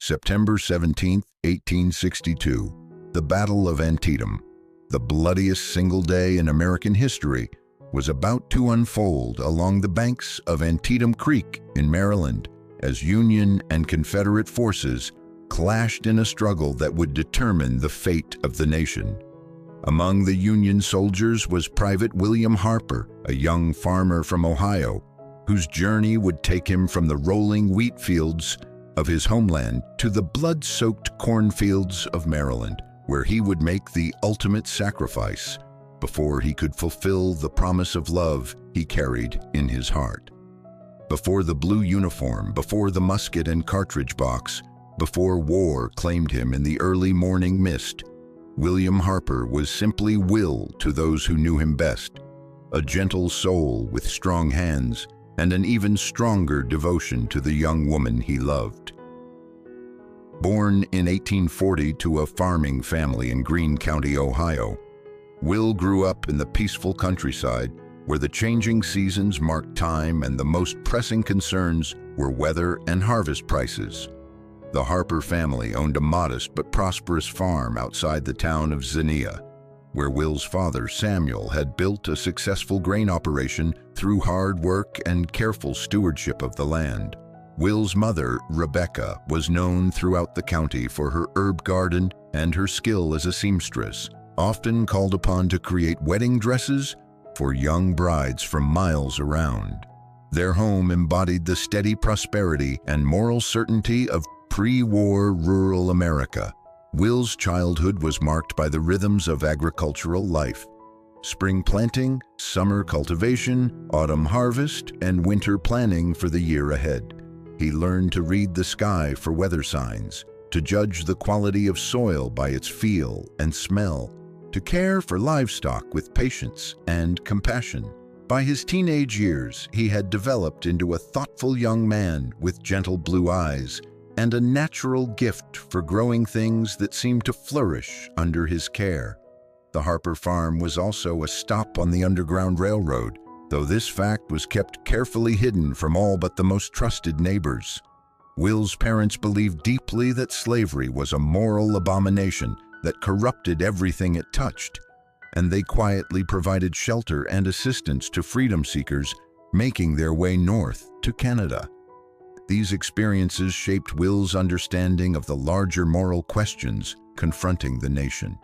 September 17, 1862, the Battle of Antietam, the bloodiest single day in American history, was about to unfold along the banks of Antietam Creek in Maryland as Union and Confederate forces clashed in a struggle that would determine the fate of the nation. Among the Union soldiers was Private William Harper, a young farmer from Ohio, whose journey would take him from the rolling wheat fields of his homeland to the blood-soaked cornfields of Maryland, where he would make the ultimate sacrifice before he could fulfill the promise of love he carried in his heart. Before the blue uniform, before the musket and cartridge box, before war claimed him in the early morning mist, William Harper was simply Will to those who knew him best, a gentle soul with strong hands and an even stronger devotion to the young woman he loved. Born in 1840 to a farming family in Greene County, Ohio, Will grew up in the peaceful countryside where the changing seasons marked time and the most pressing concerns were weather and harvest prices. The Harper family owned a modest but prosperous farm outside the town of Xenia, where Will's father, Samuel, had built a successful grain operation through hard work and careful stewardship of the land. Will's mother, Rebecca, was known throughout the county for her herb garden and her skill as a seamstress, often called upon to create wedding dresses for young brides from miles around. Their home embodied the steady prosperity and moral certainty of pre-war rural America. Will's childhood was marked by the rhythms of agricultural life: spring planting, summer cultivation, autumn harvest, and winter planning for the year ahead. He learned to read the sky for weather signs, to judge the quality of soil by its feel and smell, to care for livestock with patience and compassion. By his teenage years, he had developed into a thoughtful young man with gentle blue eyes and a natural gift for growing things that seemed to flourish under his care. The Harper farm was also a stop on the Underground Railroad, though this fact was kept carefully hidden from all but the most trusted neighbors. Will's parents believed deeply that slavery was a moral abomination that corrupted everything it touched, and they quietly provided shelter and assistance to freedom seekers making their way north to Canada. These experiences shaped Will's understanding of the larger moral questions confronting the nation.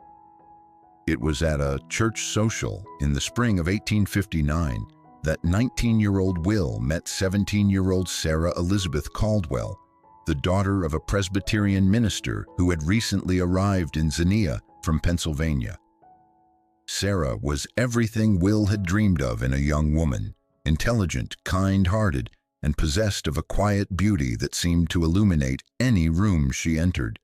It was at a church social in the spring of 1859 that 19-year-old Will met 17-year-old Sarah Elizabeth Caldwell, the daughter of a Presbyterian minister who had recently arrived in Xenia from Pennsylvania. Sarah was everything Will had dreamed of in a young woman: intelligent, kind-hearted, and possessed of a quiet beauty that seemed to illuminate any room she entered.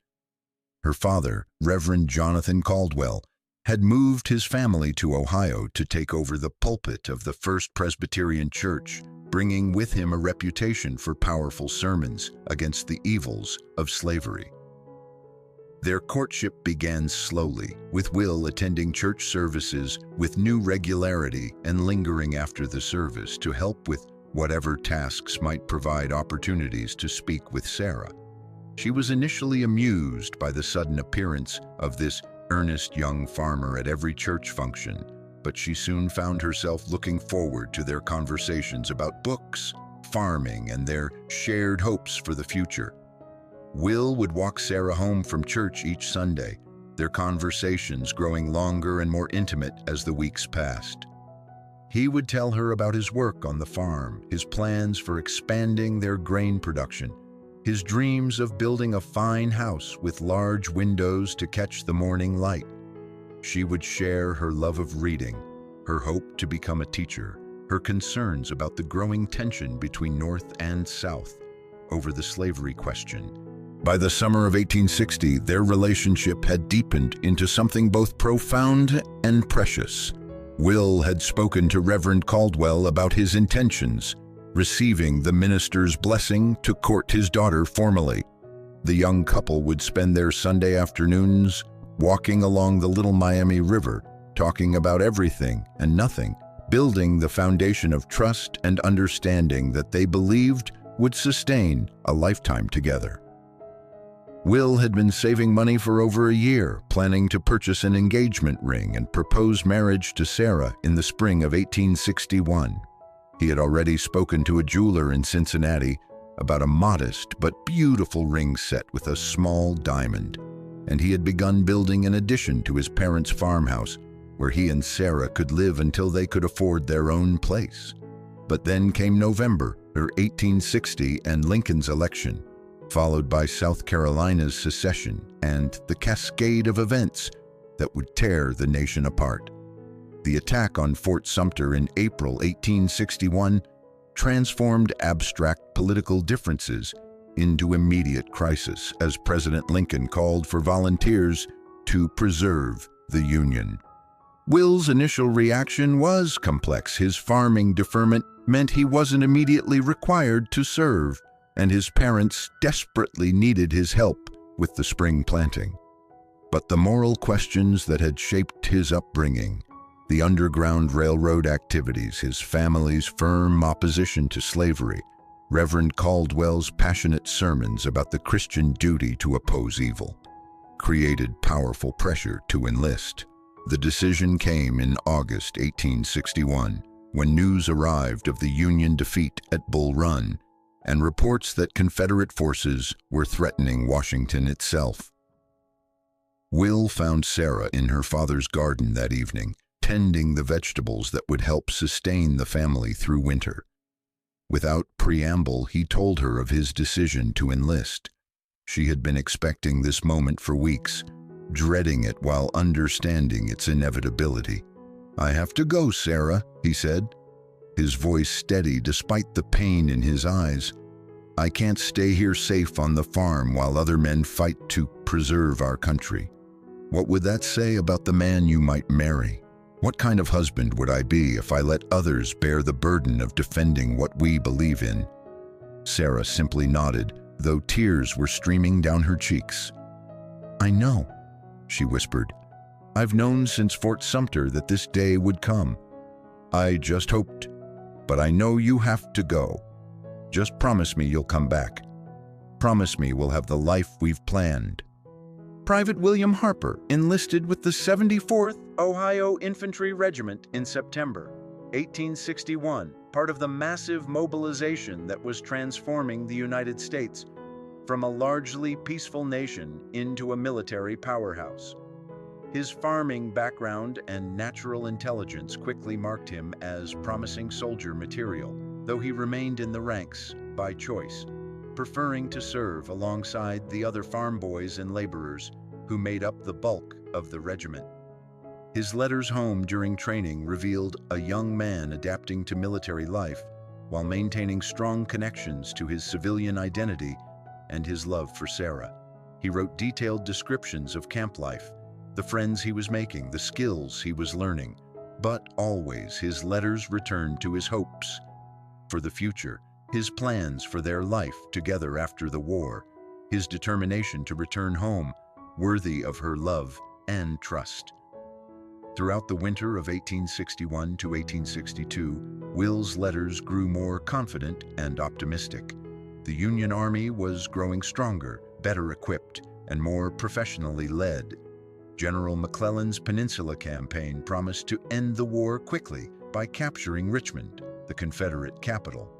Her father, Reverend Jonathan Caldwell, had moved his family to Ohio to take over the pulpit of the First Presbyterian Church, bringing with him a reputation for powerful sermons against the evils of slavery. Their courtship began slowly, with Will attending church services with new regularity and lingering after the service to help with whatever tasks might provide opportunities to speak with Sarah. She was initially amused by the sudden appearance of this earnest young farmer at every church function, but she soon found herself looking forward to their conversations about books, farming, and their shared hopes for the future. Will would walk Sarah home from church each Sunday, their conversations growing longer and more intimate as the weeks passed. He would tell her about his work on the farm, his plans for expanding their grain production, his dreams of building a fine house with large windows to catch the morning light. She would share her love of reading, her hope to become a teacher, her concerns about the growing tension between North and South over the slavery question. By the summer of 1860, their relationship had deepened into something both profound and precious. Will had spoken to Reverend Caldwell about his intentions, receiving the minister's blessing to court his daughter formally. The young couple would spend their Sunday afternoons walking along the Little Miami River, talking about everything and nothing, building the foundation of trust and understanding that they believed would sustain a lifetime together. Will had been saving money for over a year, planning to purchase an engagement ring and propose marriage to Sarah in the spring of 1861. He had already spoken to a jeweler in Cincinnati about a modest but beautiful ring set with a small diamond, and he had begun building an addition to his parents' farmhouse where he and Sarah could live until they could afford their own place. But then came November 1860 and Lincoln's election, followed by South Carolina's secession and the cascade of events that would tear the nation apart. The attack on Fort Sumter in April 1861 transformed abstract political differences into immediate crisis as President Lincoln called for volunteers to preserve the Union. Will's initial reaction was complex. His farming deferment meant he wasn't immediately required to serve, and his parents desperately needed his help with the spring planting. But the moral questions that had shaped his upbringing, the Underground Railroad activities, his family's firm opposition to slavery, Reverend Caldwell's passionate sermons about the Christian duty to oppose evil, created powerful pressure to enlist. The decision came in August 1861, when news arrived of the Union defeat at Bull Run and reports that Confederate forces were threatening Washington itself. Will found Sarah in her father's garden that evening, tending the vegetables that would help sustain the family through winter. Without preamble, he told her of his decision to enlist. She had been expecting this moment for weeks, dreading it while understanding its inevitability. "I have to go, Sarah," he said, his voice steady despite the pain in his eyes. "I can't stay here safe on the farm while other men fight to preserve our country. What would that say about the man you might marry? What kind of husband would I be if I let others bear the burden of defending what we believe in?" Sarah simply nodded, though tears were streaming down her cheeks. "I know," she whispered. "I've known since Fort Sumter that this day would come. I just hoped. But I know you have to go. Just promise me you'll come back. Promise me we'll have the life we've planned." Private William Harper enlisted with the 74th Ohio Infantry Regiment in September 1861, part of the massive mobilization that was transforming the United States from a largely peaceful nation into a military powerhouse. His farming background and natural intelligence quickly marked him as promising soldier material, though he remained in the ranks by choice, preferring to serve alongside the other farm boys and laborers who made up the bulk of the regiment. His letters home during training revealed a young man adapting to military life while maintaining strong connections to his civilian identity and his love for Sarah. He wrote detailed descriptions of camp life, the friends he was making, the skills he was learning, but always his letters returned to his hopes for the future, his plans for their life together after the war, his determination to return home, worthy of her love and trust. Throughout the winter of 1861 to 1862, Will's letters grew more confident and optimistic. The Union Army was growing stronger, better equipped, and more professionally led. General McClellan's Peninsula Campaign promised to end the war quickly by capturing Richmond, the Confederate capital.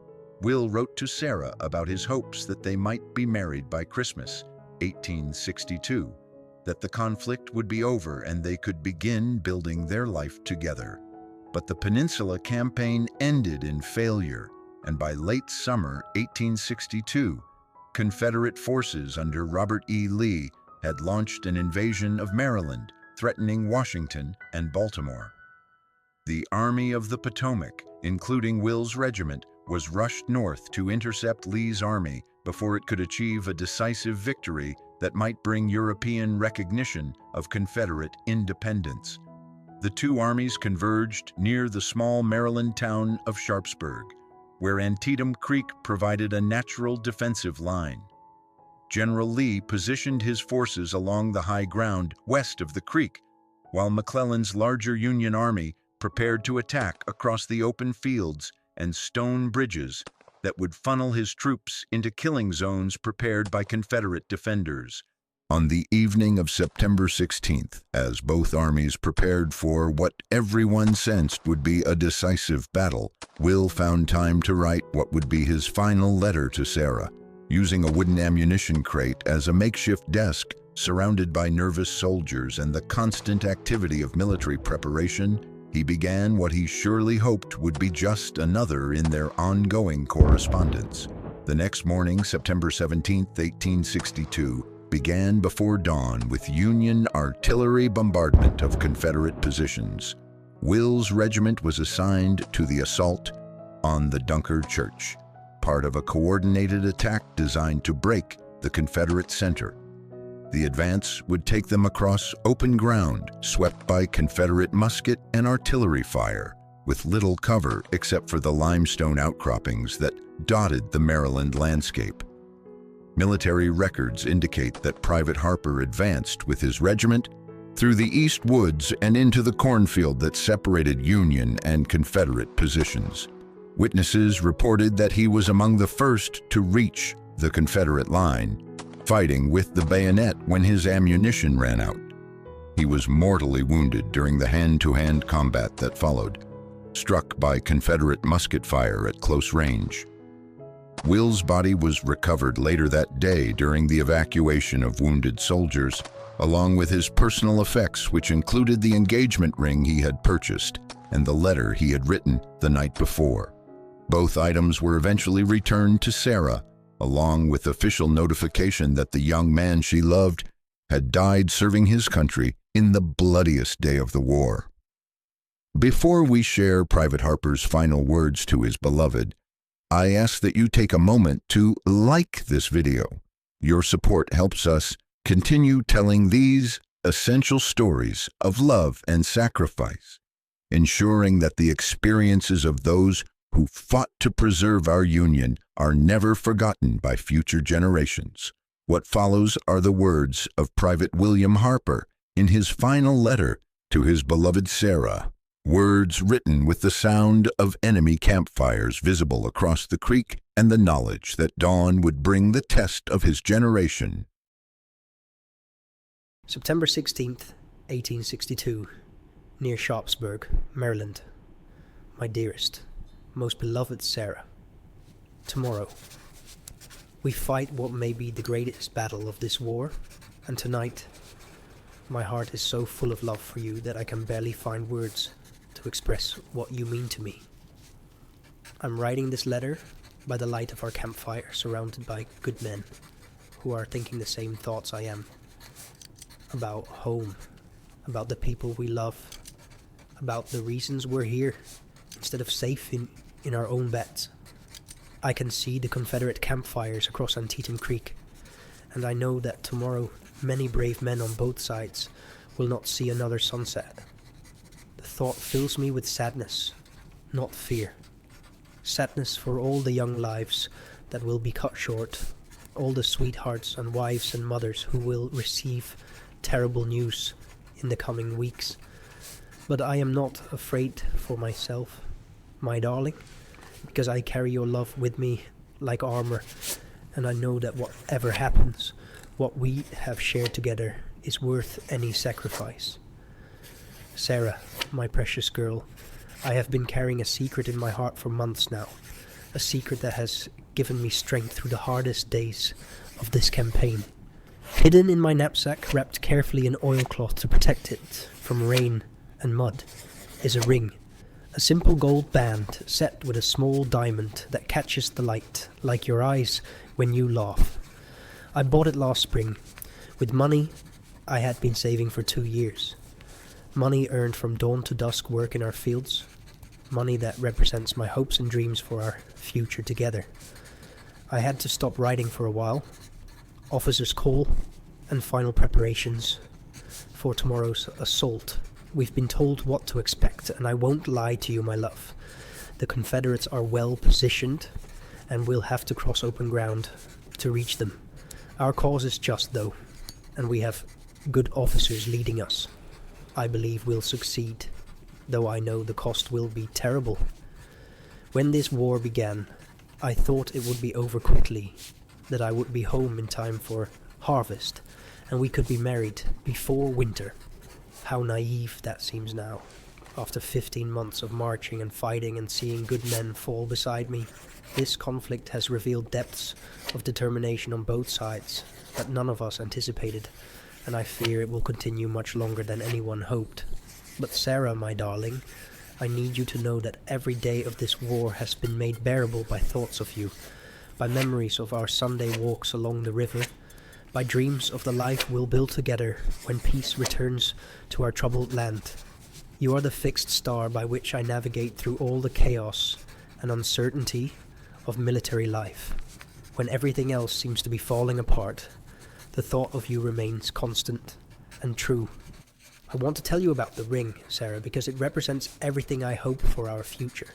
Will wrote to Sarah about his hopes that they might be married by Christmas, 1862, that the conflict would be over and they could begin building their life together. But the Peninsula Campaign ended in failure, and by late summer 1862, Confederate forces under Robert E. Lee had launched an invasion of Maryland, threatening Washington and Baltimore. The Army of the Potomac, including Will's regiment, was rushed north to intercept Lee's army before it could achieve a decisive victory that might bring European recognition of Confederate independence. The two armies converged near the small Maryland town of Sharpsburg, where Antietam Creek provided a natural defensive line. General Lee positioned his forces along the high ground west of the creek, while McClellan's larger Union army prepared to attack across the open fields and stone bridges that would funnel his troops into killing zones prepared by Confederate defenders. On the evening of September 16th, as both armies prepared for what everyone sensed would be a decisive battle, Will found time to write what would be his final letter to Sarah. Using a wooden ammunition crate as a makeshift desk, surrounded by nervous soldiers and the constant activity of military preparation, he began what he surely hoped would be just another in their ongoing correspondence. The next morning, September 17, 1862, began before dawn with Union artillery bombardment of Confederate positions. Will's regiment was assigned to the assault on the Dunker Church, part of a coordinated attack designed to break the Confederate center. The advance would take them across open ground, swept by Confederate musket and artillery fire, with little cover except for the limestone outcroppings that dotted the Maryland landscape. Military records indicate that Private Harper advanced with his regiment through the East Woods and into the cornfield that separated Union and Confederate positions. Witnesses reported that he was among the first to reach the Confederate line, fighting with the bayonet when his ammunition ran out. He was mortally wounded during the hand-to-hand combat that followed, struck by Confederate musket fire at close range. Will's body was recovered later that day during the evacuation of wounded soldiers, along with his personal effects, which included the engagement ring he had purchased and the letter he had written the night before. Both items were eventually returned to Sarah, along with official notification that the young man she loved had died serving his country in the bloodiest day of the war. Before we share Private Harper's final words to his beloved, I ask that you take a moment to like this video. Your support helps us continue telling these essential stories of love and sacrifice, ensuring that the experiences of those who fought to preserve our Union are never forgotten by future generations. What follows are the words of Private William Harper in his final letter to his beloved Sarah. Words written with the sound of enemy campfires visible across the creek and the knowledge that dawn would bring the test of his generation. September 16th, 1862, near Sharpsburg, Maryland. My dearest, most beloved Sarah. Tomorrow, we fight what may be the greatest battle of this war, and tonight, my heart is so full of love for you that I can barely find words to express what you mean to me. I'm writing this letter by the light of our campfire, surrounded by good men who are thinking the same thoughts I am. About home, about the people we love, about the reasons we're here instead of safe in our own beds. I can see the Confederate campfires across Antietam Creek, and I know that tomorrow many brave men on both sides will not see another sunset. The thought fills me with sadness, not fear. Sadness for all the young lives that will be cut short, all the sweethearts and wives and mothers who will receive terrible news in the coming weeks. But I am not afraid for myself, my darling, because I carry your love with me like armor, and I know that whatever happens, what we have shared together is worth any sacrifice. Sarah, my precious girl, I have been carrying a secret in my heart for months now, a secret that has given me strength through the hardest days of this campaign. Hidden in my knapsack, wrapped carefully in oilcloth to protect it from rain and mud, is a ring, a simple gold band set with a small diamond that catches the light, like your eyes when you laugh. I bought it last spring, with money I had been saving for 2 years. Money earned from dawn to dusk work in our fields. Money that represents my hopes and dreams for our future together. I had to stop writing for a while. Officer's call and final preparations for tomorrow's assault. We've been told what to expect, and I won't lie to you, my love. The Confederates are well positioned, and we'll have to cross open ground to reach them. Our cause is just, though, and we have good officers leading us. I believe we'll succeed, though I know the cost will be terrible. When this war began, I thought it would be over quickly, that I would be home in time for harvest, and we could be married before winter. How naive that seems now, after 15 months of marching and fighting and seeing good men fall beside me. This conflict has revealed depths of determination on both sides that none of us anticipated, and I fear it will continue much longer than anyone hoped. But Sarah, my darling, I need you to know that every day of this war has been made bearable by thoughts of you, by memories of our Sunday walks along the river, by dreams of the life we'll build together when peace returns to our troubled land. You are the fixed star by which I navigate through all the chaos and uncertainty of military life. When everything else seems to be falling apart, the thought of you remains constant and true. I want to tell you about the ring, Sarah, because it represents everything I hope for our future.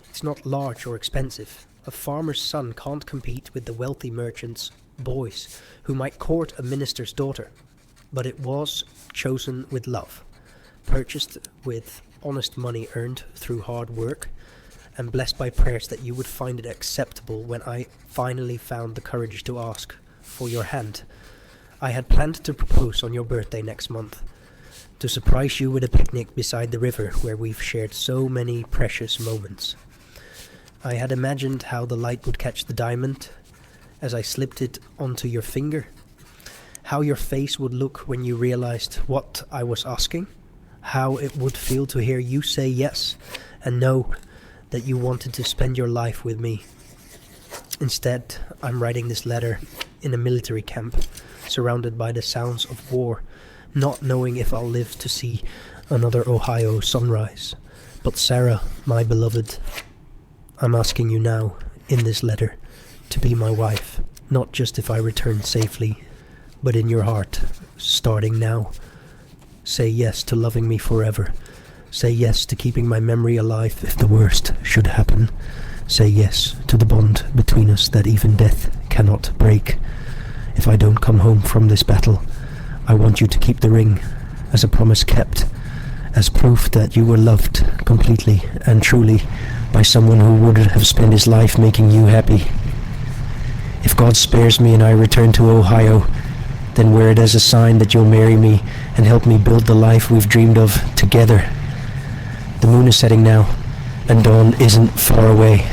It's not large or expensive. A farmer's son can't compete with the wealthy merchant's boys who might court a minister's daughter. But it was chosen with love, purchased with honest money earned through hard work, and blessed by prayers that you would find it acceptable when I finally found the courage to ask for your hand. I had planned to propose on your birthday next month, to surprise you with a picnic beside the river where we've shared so many precious moments. I had imagined how the light would catch the diamond as I slipped it onto your finger, how your face would look when you realized what I was asking, how it would feel to hear you say yes and know that you wanted to spend your life with me. Instead, I'm writing this letter in a military camp, surrounded by the sounds of war, not knowing if I'll live to see another Ohio sunrise. But Sarah, my beloved, I'm asking you now, in this letter, to be my wife, not just if I return safely, but in your heart, starting now. Say yes to loving me forever. Say yes to keeping my memory alive if the worst should happen. Say yes to the bond between us that even death cannot break. If I don't come home from this battle, I want you to keep the ring as a promise kept, as proof that you were loved completely and truly by someone who would have spent his life making you happy. If God spares me and I return to Ohio, then wear it as a sign that you'll marry me and help me build the life we've dreamed of together. The moon is setting now, and dawn isn't far away.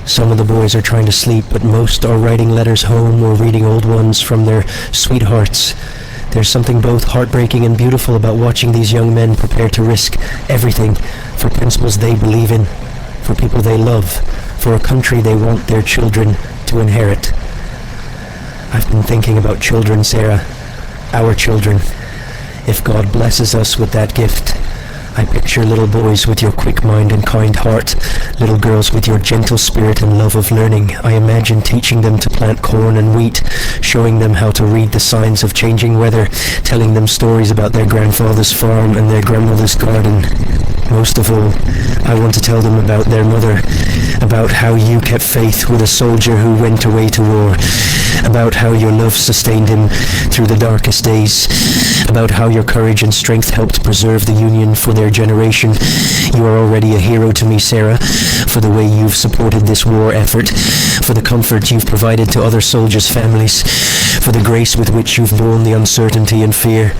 Some of the boys are trying to sleep, but most are writing letters home or reading old ones from their sweethearts. There's something both heartbreaking and beautiful about watching these young men prepare to risk everything for principles they believe in, for people they love, for a country they want their children to inherit. I've been thinking about children, Sarah, our children. If God blesses us with that gift, I picture little boys with your quick mind and kind heart, little girls with your gentle spirit and love of learning. I imagine teaching them to plant corn and wheat, showing them how to read the signs of changing weather, telling them stories about their grandfather's farm and their grandmother's garden. Most of all, I want to tell them about their mother, about how you kept faith with a soldier who went away to war, about how your love sustained him through the darkest days, about how your courage and strength helped preserve the Union for their generation. You are already a hero to me, Sarah, for the way you've supported this war effort, for the comfort you've provided to other soldiers' families, for the grace with which you've borne the uncertainty and fear.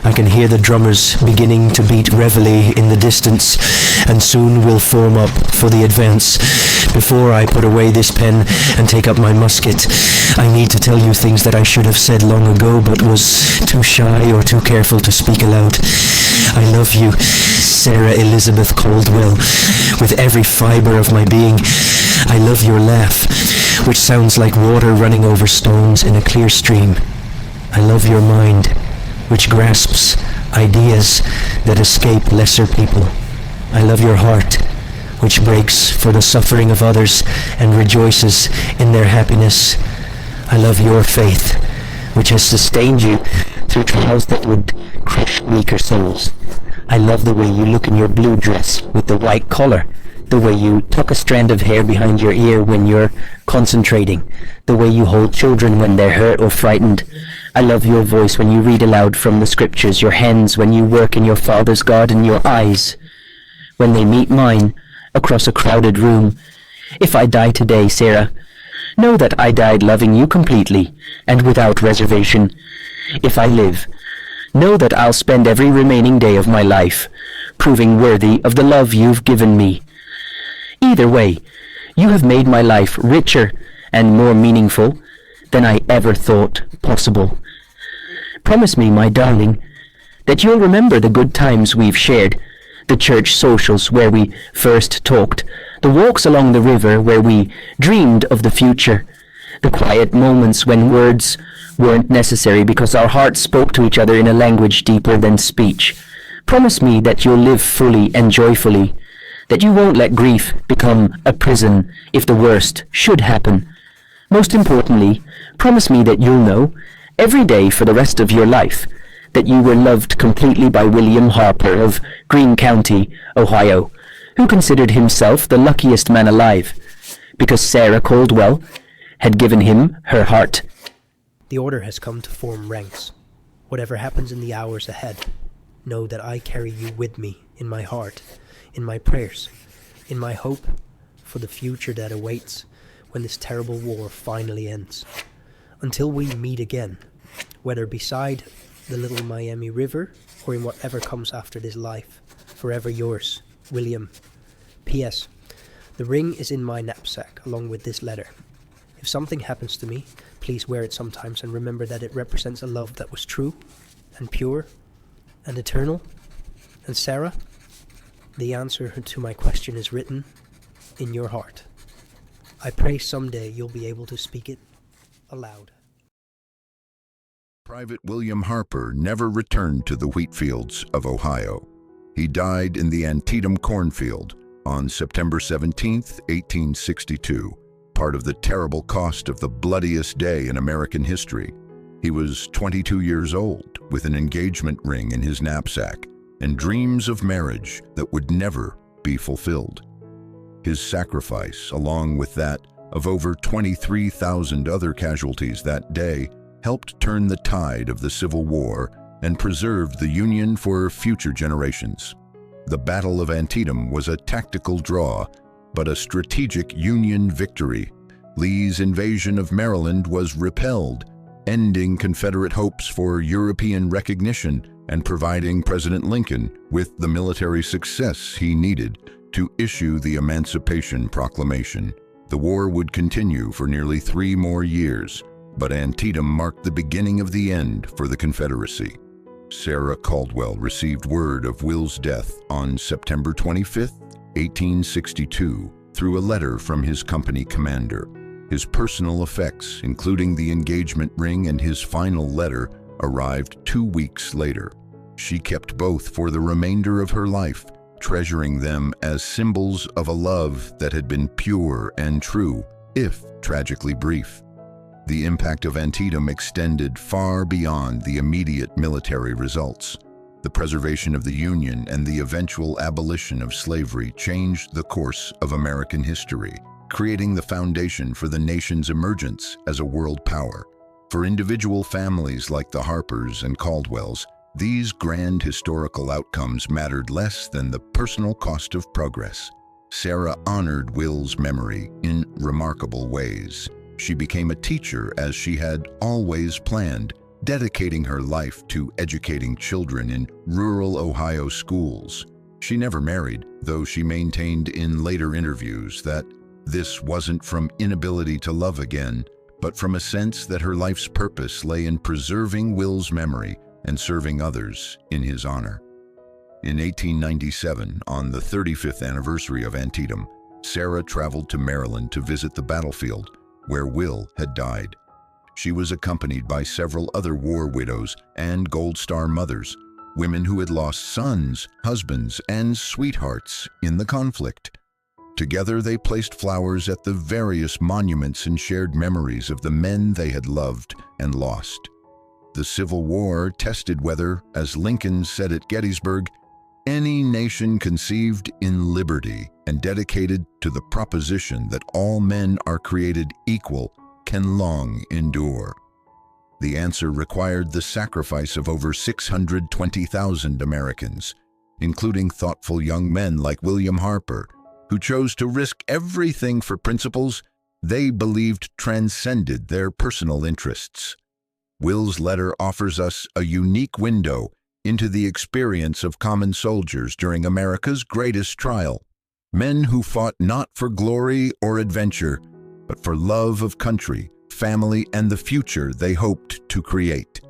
I can hear the drummers beginning to beat reveille in the distance, and soon we'll form up for the advance. Before I put away this pen and take up my musket, I need to tell you things that I should have said long ago, but was too shy or too careful to speak aloud. I love you, Sarah Elizabeth Caldwell, with every fiber of my being. I love your laugh, which sounds like water running over stones in a clear stream. I love your mind, which grasps ideas that escape lesser people. I love your heart, which breaks for the suffering of others and rejoices in their happiness. I love your faith, which has sustained you through trials that would crush weaker souls. I love the way you look in your blue dress with the white collar, the way you tuck a strand of hair behind your ear when you're concentrating, the way you hold children when they're hurt or frightened. I love your voice when you read aloud from the scriptures, your hands when you work in your Father's garden, your eyes when they meet mine across a crowded room. If I die today, Sarah, know that I died loving you completely and without reservation. If I live, know that I'll spend every remaining day of my life proving worthy of the love you've given me. Either way, you have made my life richer and more meaningful than I ever thought possible. Promise me, my darling, that you'll remember the good times we've shared, the church socials where we first talked, the walks along the river where we dreamed of the future, the quiet moments when words weren't necessary because our hearts spoke to each other in a language deeper than speech. Promise me that you'll live fully and joyfully, that you won't let grief become a prison if the worst should happen. Most importantly, promise me that you'll know, every day for the rest of your life, that you were loved completely by William Harper of Greene County, Ohio, who considered himself the luckiest man alive, because Sarah Caldwell had given him her heart. The order has come to form ranks. Whatever happens in the hours ahead, know that I carry you with me in my heart, in my prayers, in my hope for the future that awaits when this terrible war finally ends. Until we meet again, whether beside the little Miami River or in whatever comes after this life, forever yours, William. P.S. The ring is in my knapsack along with this letter. If something happens to me, please wear it sometimes and remember that it represents a love that was true and pure and eternal. And Sarah, the answer to my question is written in your heart. I pray someday you'll be able to speak it aloud. Private William Harper never returned to the wheat fields of Ohio. He died in the Antietam cornfield on September 17, 1862, part of the terrible cost of the bloodiest day in American history. He was 22 years old, with an engagement ring in his knapsack and dreams of marriage that would never be fulfilled. His sacrifice, along with that of over 23,000 other casualties that day, helped turn the tide of the Civil War and preserved the Union for future generations. The Battle of Antietam was a tactical draw, but a strategic Union victory. Lee's invasion of Maryland was repelled, ending Confederate hopes for European recognition and providing President Lincoln with the military success he needed to issue the Emancipation Proclamation. The war would continue for nearly 3 more years, but Antietam marked the beginning of the end for the Confederacy. Sarah Caldwell received word of Will's death on September 25, 1862, through a letter from his company commander. His personal effects, including the engagement ring and his final letter, arrived 2 weeks later. She kept both for the remainder of her life, treasuring them as symbols of a love that had been pure and true, if tragically brief. The impact of Antietam extended far beyond the immediate military results. The preservation of the Union and the eventual abolition of slavery changed the course of American history, creating the foundation for the nation's emergence as a world power. For individual families like the Harpers and Caldwells, these grand historical outcomes mattered less than the personal cost of progress. Sarah honored Will's memory in remarkable ways. She became a teacher as she had always planned, dedicating her life to educating children in rural Ohio schools. She never married, though she maintained in later interviews that this wasn't from inability to love again, but from a sense that her life's purpose lay in preserving Will's memory and serving others in his honor. In 1897, on the 35th anniversary of Antietam, Sarah traveled to Maryland to visit the battlefield where Will had died. She was accompanied by several other war widows and Gold Star mothers, women who had lost sons, husbands, and sweethearts in the conflict. Together they placed flowers at the various monuments and shared memories of the men they had loved and lost. The Civil War tested whether, as Lincoln said at Gettysburg, any nation conceived in liberty and dedicated to the proposition that all men are created equal can long endure. The answer required the sacrifice of over 620,000 Americans, including thoughtful young men like William Harper, who chose to risk everything for principles they believed transcended their personal interests. Will's letter offers us a unique window into the experience of common soldiers during America's greatest trial. Men who fought not for glory or adventure, but for love of country, family, and the future they hoped to create.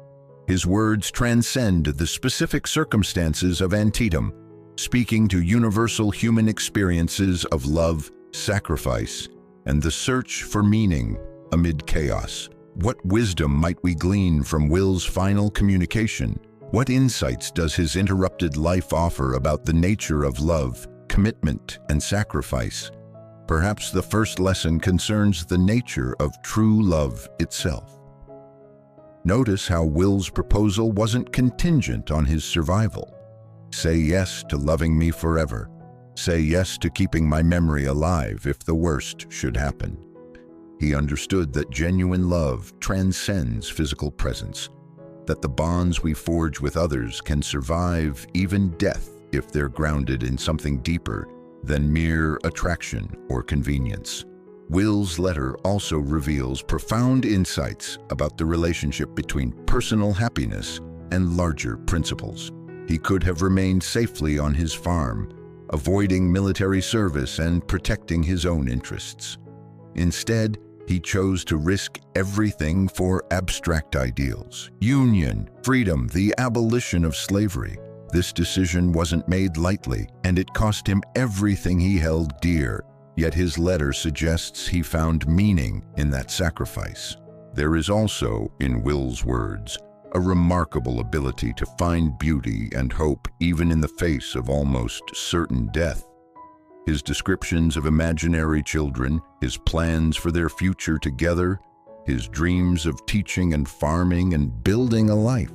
His words transcend the specific circumstances of Antietam, speaking to universal human experiences of love, sacrifice, and the search for meaning amid chaos. What wisdom might we glean from Will's final communication? What insights does his interrupted life offer about the nature of love, commitment, and sacrifice? Perhaps the first lesson concerns the nature of true love itself. Notice how Will's proposal wasn't contingent on his survival. Say yes to loving me forever. Say yes to keeping my memory alive if the worst should happen. He understood that genuine love transcends physical presence, that the bonds we forge with others can survive even death if they're grounded in something deeper than mere attraction or convenience. Will's letter also reveals profound insights about the relationship between personal happiness and larger principles. He could have remained safely on his farm, avoiding military service and protecting his own interests. Instead, he chose to risk everything for abstract ideals: union, freedom, the abolition of slavery. This decision wasn't made lightly, and it cost him everything he held dear. Yet his letter suggests he found meaning in that sacrifice. There is also, in Will's words, a remarkable ability to find beauty and hope even in the face of almost certain death. His descriptions of imaginary children, his plans for their future together, his dreams of teaching and farming and building a life.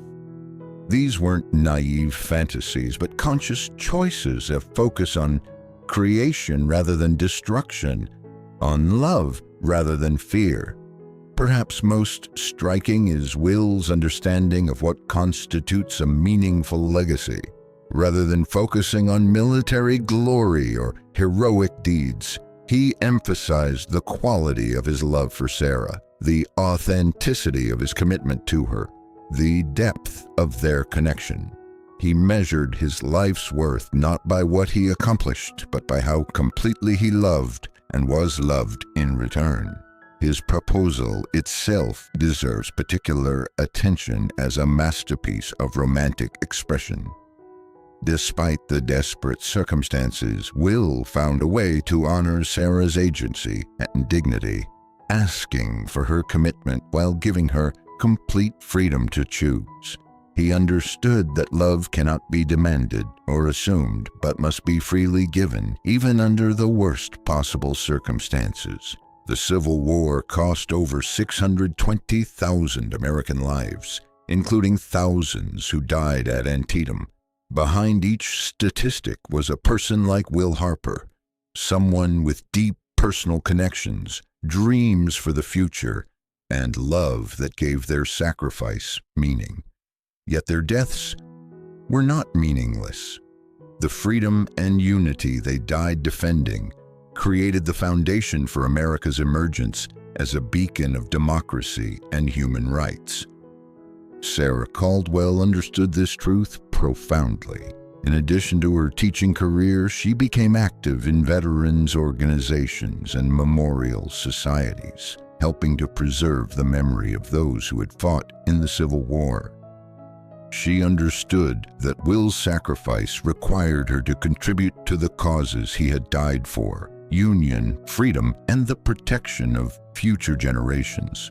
These weren't naive fantasies, but conscious choices that focus on creation rather than destruction, on love rather than fear. Perhaps most striking is Will's understanding of what constitutes a meaningful legacy. Rather than focusing on military glory or heroic deeds, he emphasized the quality of his love for Sarah, the authenticity of his commitment to her, the depth of their connection. He measured his life's worth not by what he accomplished, but by how completely he loved and was loved in return. His proposal itself deserves particular attention as a masterpiece of romantic expression. Despite the desperate circumstances, Will found a way to honor Sarah's agency and dignity, asking for her commitment while giving her complete freedom to choose. He understood that love cannot be demanded or assumed, but must be freely given, even under the worst possible circumstances. The Civil War cost over 620,000 American lives, including thousands who died at Antietam. Behind each statistic was a person like Will Harper, someone with deep personal connections, dreams for the future, and love that gave their sacrifice meaning. Yet their deaths were not meaningless. The freedom and unity they died defending created the foundation for America's emergence as a beacon of democracy and human rights. Sarah Caldwell understood this truth profoundly. In addition to her teaching career, she became active in veterans organizations and memorial societies, helping to preserve the memory of those who had fought in the Civil War. She understood that Will's sacrifice required her to contribute to the causes he had died for: union, freedom, and the protection of future generations.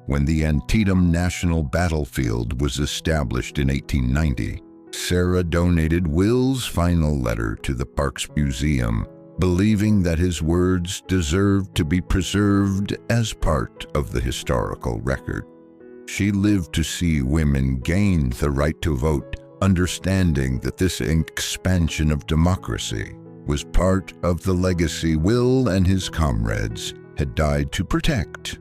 When the Antietam National Battlefield was established in 1890, Sarah donated Will's final letter to the Parks Museum, believing that his words deserved to be preserved as part of the historical record. She lived to see women gain the right to vote, understanding that this expansion of democracy was part of the legacy Will and his comrades had died to protect.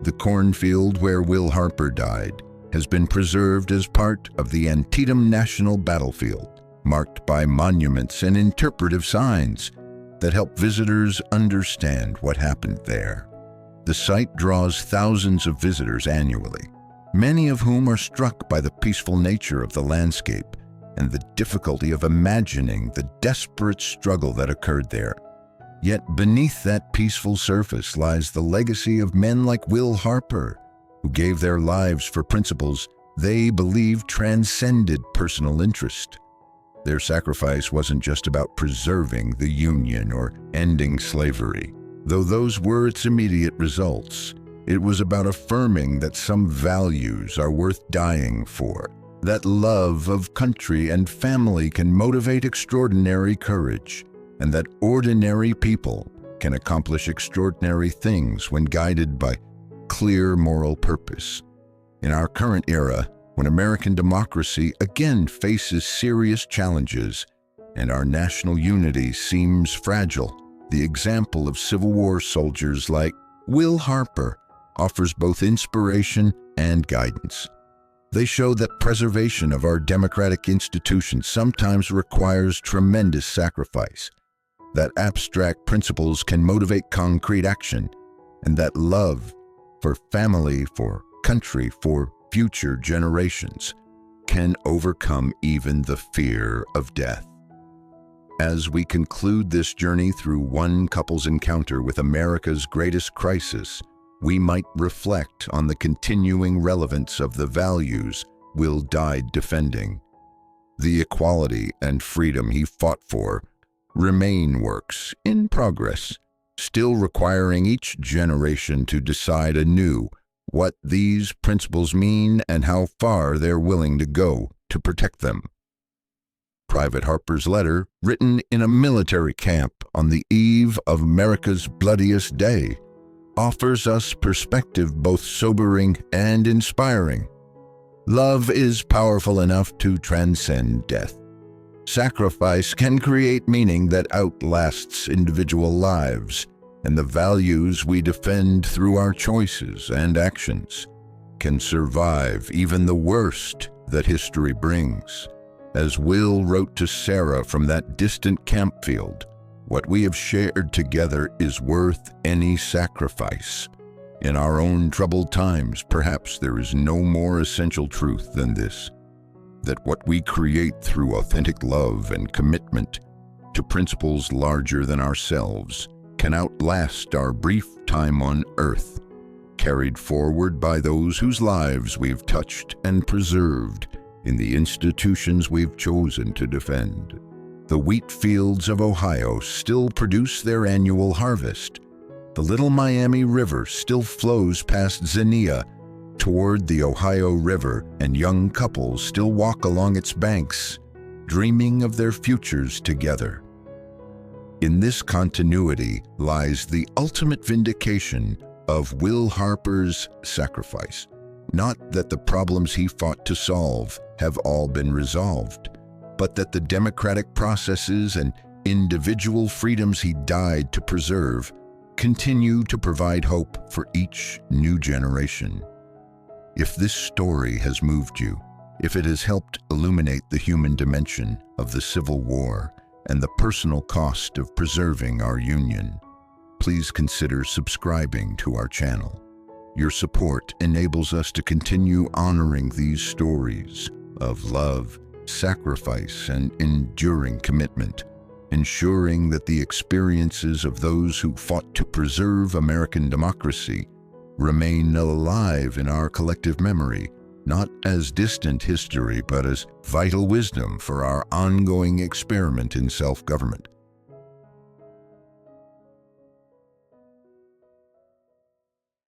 The cornfield where Will Harper died has been preserved as part of the Antietam National Battlefield, marked by monuments and interpretive signs. that help visitors understand what happened there. The site draws thousands of visitors annually, many of whom are struck by the peaceful nature of the landscape and the difficulty of imagining the desperate struggle that occurred there. Yet beneath that peaceful surface lies the legacy of men like Will Harper, who gave their lives for principles they believed transcended personal interest. Their sacrifice wasn't just about preserving the Union or ending slavery, though those were its immediate results. It was about affirming that some values are worth dying for, that love of country and family can motivate extraordinary courage, and that ordinary people can accomplish extraordinary things when guided by clear moral purpose. In our current era, when American democracy again faces serious challenges and our national unity seems fragile, the example of Civil War soldiers like Will Harper offers both inspiration and guidance. They show that preservation of our democratic institutions sometimes requires tremendous sacrifice, that abstract principles can motivate concrete action, and that love for family, for country, for future generations can overcome even the fear of death. As we conclude this journey through one couple's encounter with America's greatest crisis, we might reflect on the continuing relevance of the values Will died defending. The equality and freedom he fought for remain works in progress, still requiring each generation to decide anew what these principles mean and how far they're willing to go to protect them. Private Harper's letter, written in a military camp on the eve of America's bloodiest day, offers us perspective both sobering and inspiring. Love is powerful enough to transcend death. Sacrifice can create meaning that outlasts individual lives, and the values we defend through our choices and actions can survive even the worst that history brings. As Will wrote to Sarah from that distant campfield, what we have shared together is worth any sacrifice. In our own troubled times, perhaps there is no more essential truth than this, that what we create through authentic love and commitment to principles larger than ourselves can outlast our brief time on earth, carried forward by those whose lives we've touched and preserved in the institutions we've chosen to defend. The wheat fields of Ohio still produce their annual harvest. The Little Miami River still flows past Xenia toward the Ohio River, and young couples still walk along its banks, dreaming of their futures together. In this continuity lies the ultimate vindication of Will Harper's sacrifice. Not that the problems he fought to solve have all been resolved, but that the democratic processes and individual freedoms he died to preserve continue to provide hope for each new generation. If this story has moved you, if it has helped illuminate the human dimension of the Civil War and the personal cost of preserving our Union, please consider subscribing to our channel. Your support enables us to continue honoring these stories of love, sacrifice, and enduring commitment, ensuring that the experiences of those who fought to preserve American democracy remain alive in our collective memory, not as distant history, but as vital wisdom for our ongoing experiment in self-government.